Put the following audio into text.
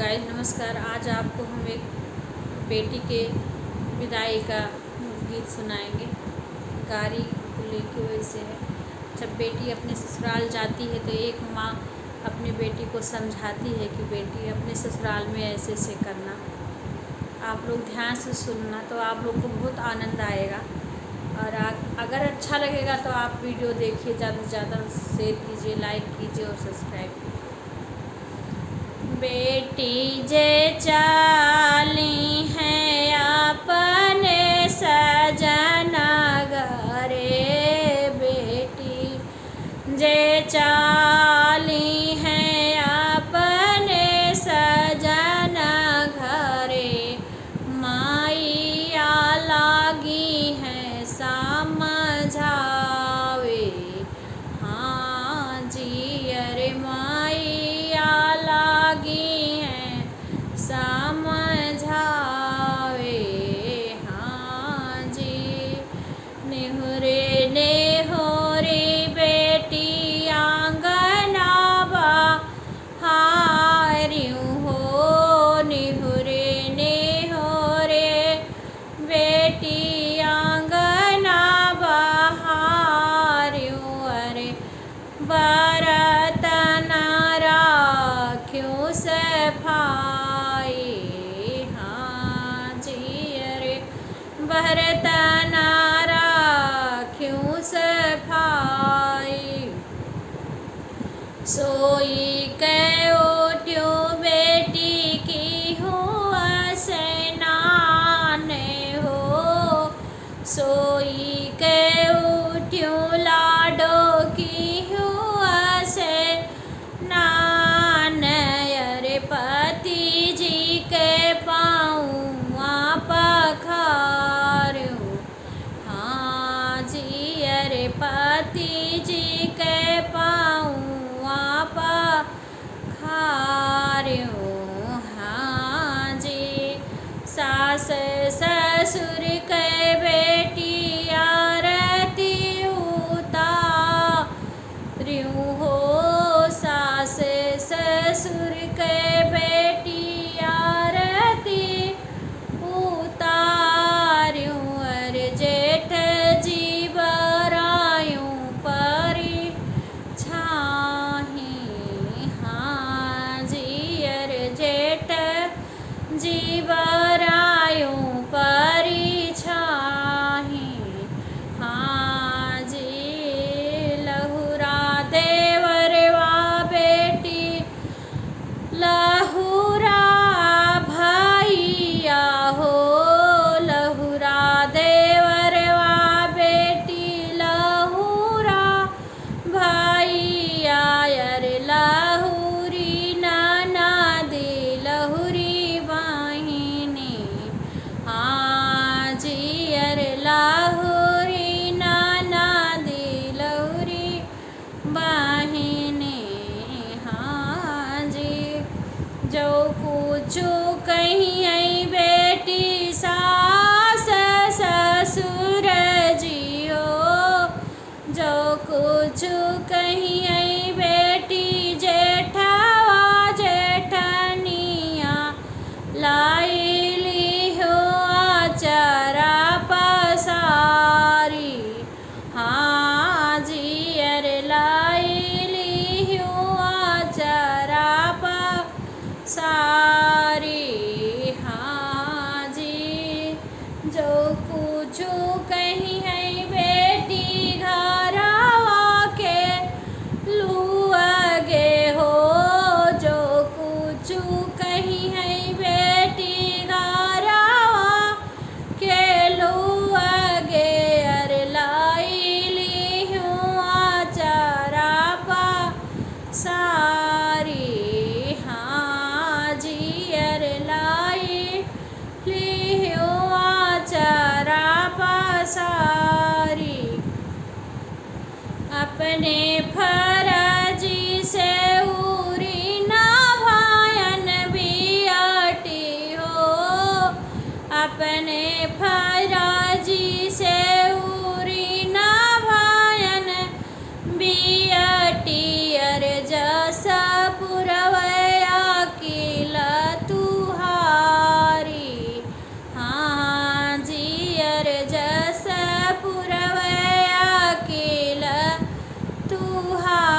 Guys नमस्कार। आज आपको हम एक बेटी के विदाई का गीत सुनाएंगे। गारी को लेके वैसे है, जब बेटी अपने ससुराल जाती है तो एक माँ अपनी बेटी को समझाती है कि बेटी अपने ससुराल में ऐसे ऐसे करना। आप लोग ध्यान से सुनना तो आप लोग को बहुत आनंद आएगा। और अगर अच्छा लगेगा तो आप वीडियो देखिए, ज़्यादा से ज़्यादा शेयर कीजिए, लाइक कीजिए और सब्सक्राइब कीजिए। बेटी जे चाली है अपने सजना घरे, बेटी जे चाली है अपने सजना घरे, माइया लागी है समझावे। हाँ जी, अरे माइया लागी है समझावे। हाँ जी, नेहुरे नेहोरे बेटी आंगना बहारियूँ हो, नेहुरे नेहोरे बेटी आंगना बहारियूँ, अरे बरतन राख्यूँ सफाई। हाँ जी, अरे बरतन राख्यूँ सफाई। सोई के उठ्यूँ बेटी की हुआ स्नान हो, सोई के उठ्यूँ लाडो की हुआ स्नान, अरे पति जी के पाँवा पखारूँ। हाँ जी, अरे पति जी के पाँवा पखारूँ। हाँ जी, सास ससुर के बेटी आरती उतारूँ हो, सास ससुर के बेटी आरती उतारूँ, अरे जेठ जी बरायूँ परी छाही। हाँ जी, अरे जेठ जी बरायूँ परी छाही। हाँ जी, लहुरा देवरवा बेटी लहुरा भैया हो, लहुरा देवरवा बेटी लहुरा भैया, अरे लहुरी ननदी लहुरी बहिनी। हाँ जी, अरे लहुरी ननदी लहुरी बहिनी। हाँ जी, जो कुछु कहीं आई बेटी सास ससुर जी हो, जो कुछु कहीं आई बेटी जेठवा जेठनिया, लाइली हो आचरा पसारी। हाँ जी, अरे लाइली हो आचरा पसारी। फुहार।